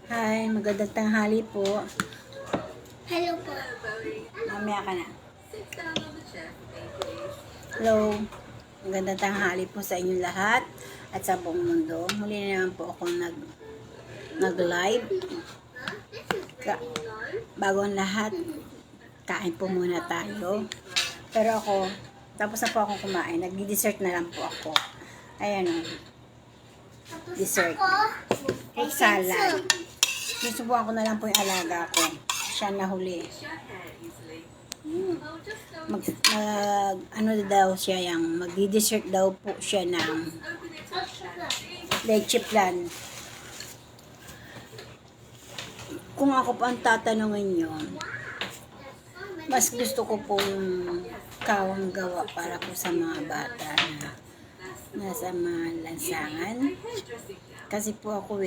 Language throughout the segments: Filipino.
Hi, magandang tanghali po. Hello po. Mamaya ka na. Hello. Magandang tanghali po sa inyong lahat at sa buong mundo. Muli na naman po akong nag-live. Bago ang lahat, kain po muna tayo. Pero ako, tapos na po akong kumain. Nag-dessert na lang po ako. Ayan o. Dessert. Fruit salad. Susubukan ko na lang po yung alaga ko. Siya nahuli. Ano daw siya yung magdi-dessert daw po siya ng leche flan. Kung ako pa ang tatanungin nyo, mas gusto ko po yung kawang gawa para po sa mga bata na nasa mga lansangan. Kasi po ako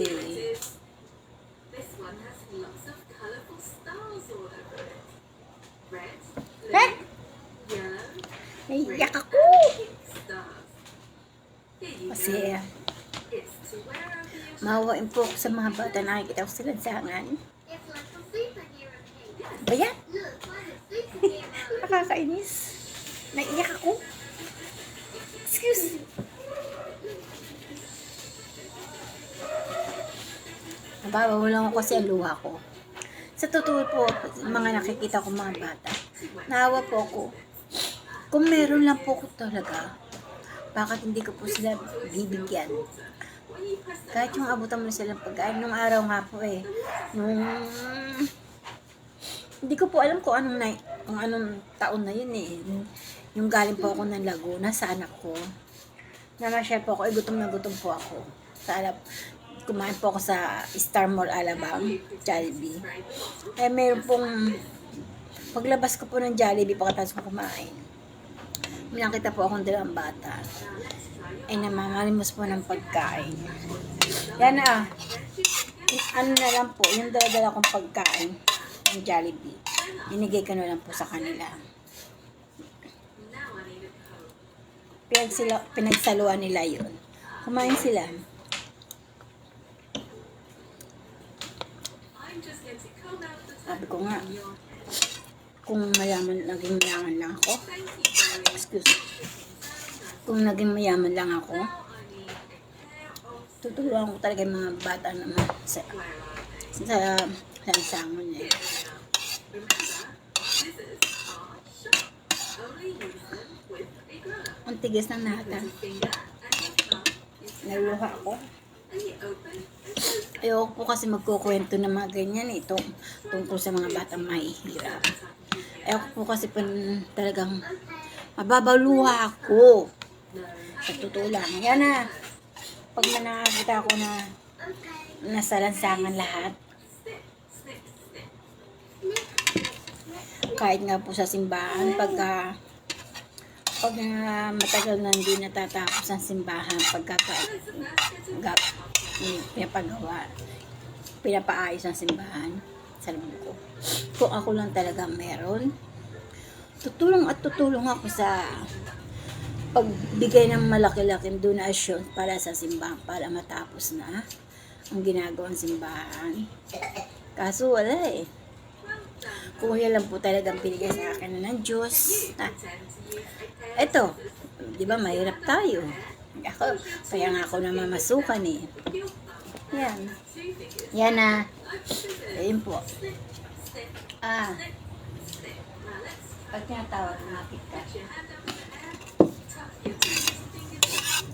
This one has lots of colourful stars all over it. Red, Eh! yellow, Naiyak ako! pink stars. Here you Kasi go. It's to wear over your maawain po ako sa mga bata na nakikita ko sa lansangan. It's like a superhero cape. Ba yan? Look, like a superhero. Nakakainis. Naiyak ako. Excuse me. Nababaw lang ako kasi ang luha ko. Sa totoo po, mga nakikita ko mga bata, naawa po ako. Kung meron lang po ko talaga, bakit hindi ko po sila bibigyan? Kahit yung abutan mo na silang pagkain, nung araw nga po hindi ko po alam kung anong taon na yun eh. Yung galing po ako ng Laguna sa anak ko. Namasyal po ako, gutom na gutom po ako. Kumain po ako sa Star Mall, Alabang, Jollibee. Eh, meron pong, paglabas ko po ng Jollibee, pagkatapos ko kumain, may nakita po akong dalawang bata. Eh, namamalimos po ng pagkain. Yan na, ano na lang po, yung dala-dala kong pagkain, ng Jollibee, inigay ko na lang po sa kanila. Pinagsaluan nila yun. Kumain sila. Sabi ko nga, kung naging mayaman lang ako, kung naging mayaman lang ako, tutulungan ko talaga yung mga bata naman sa lansangan eh. Ang tigas ng nata. Naluha ako. Ayoko po kasi magkukwento ng mga ganyan eh, tungkol sa mga batang mahihirap. Ayoko po kasi talagang mababaluha ako. Sa totoo lang. Yan na. Pag nakakita ko na nasa lansangan lahat, kahit nga po sa simbahan, pag matagal na hindi natatapos ang simbahan, pinapaayos ang simbahan sa loob ko. Kung ako lang talaga meron, tutulong ako sa pagbigay ng malaki-laking donasyon para sa simbahan, para matapos na ang ginagawang simbahan. Kaso wala eh. Kung yan lang po talagang pinigay sa akin ng Diyos. Eto, di ba mahirap tayo. Kaya nga ako namamasukan eh. Yan. Yan na. Ayun po. Pag tinatawag, nakit ka.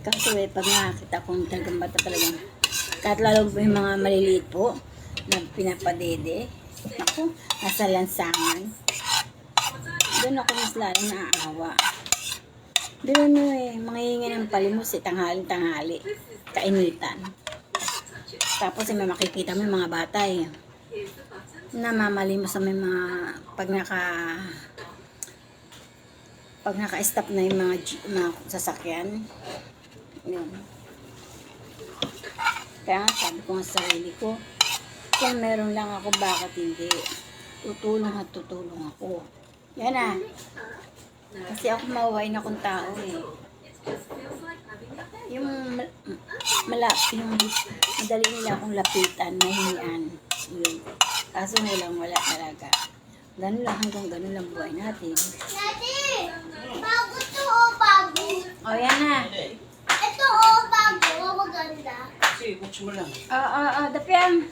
Kaso pag nakakita kong talagang bata talagang, kahit lalo po yung mga maliliit po, na pinapadede, ako, nasa lansangan. Doon ako mas lalong naaawa. Doon manghihingi ng palimos tanghali, kainitan. Tapos may makikita mo yung mga bata namamalimos sa may mga pag naka-stop na yung mga sasakyan. Yun. Kaya sabi ko nga sa sarili ko, kung meron lang ako, bakit hindi? Tutulong ako. Yan na. Kasi ako mawawain akong tao eh. having your hair Yung yung madali nila akong lapitan, mahingian. Yun. Kaso wala talaga. Ganun lang, hanggang ganun lang buhay natin. Daddy, bago to o bago? O, yan na. Ito o bago, maganda. Sige, watch mo lang. Dapiang.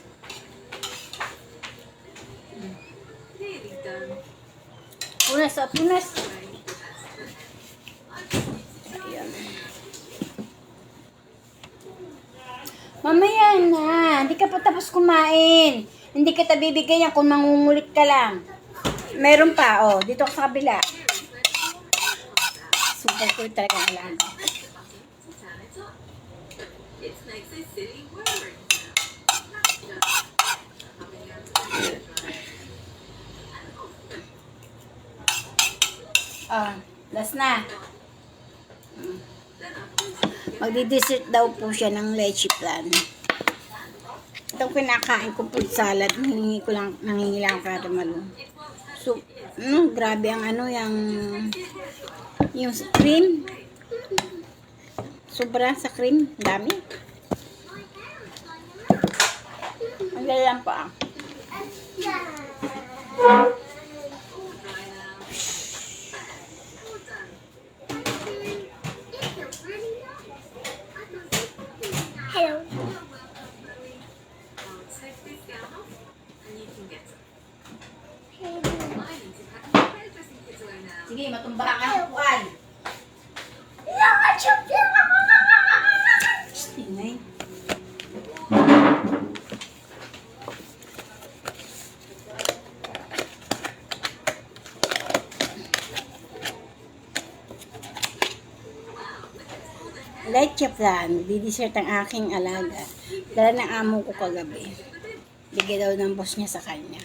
nearly done. Punas. Ayan. Mamaya na. Hindi ka pa tapos kumain. Hindi kita bibigyan yan kung mangungulit ka lang. Meron pa, dito sa kabila. Super cool talaga ang alaga. To turn it on. It makes a silly whirring sound. That's just coming out of the hairdryer. And off. Last na. Then I put it Magdi-dessert daw po siya ng leche plan. Itong kinakain ko fruit salad, nangingi lang ako kada malo. So, grabe ang yung cream. Sobra sa cream, dami. Ang galang pa. all dry now. All done. Hello. You're welcome, Chloe. I'll take this gown off and you can get some. I need to pack my hairdressing kit away now. Sige, matumba ka ng upuan. Tingay. Leche plan, di-dessert ang aking alaga. Dala ng amo ko kagabi. Bigay daw ng boss niya sa kanya.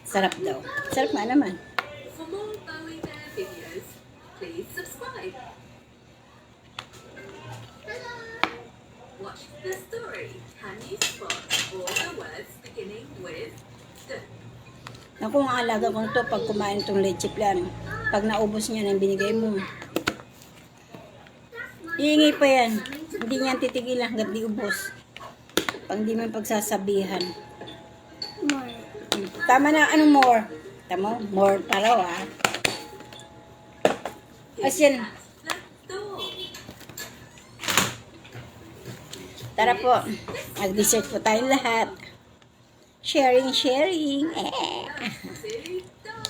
Sarap daw. Sarap nga naman. For more Bowie Bear videos, please subscribe. Watch the story. Can you spot all the words beginning with D? Naku, ang alaga ko to pag kumain itong leche plan. Pag naubos niya na yung binigay mo. Iingi pa yan. Hindi niya titigil hanggat di ubos. Pag di mo pagsasabihan. Tama na, anong more? Tama, more pa raw As yan. The door. Tara po. Mag-dessert po tayong lahat. Sharing. Two, done.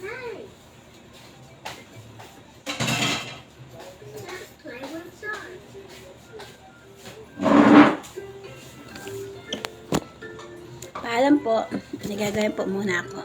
Hey. Let's play with swords. Paalam po. Nagagaya po muna ako.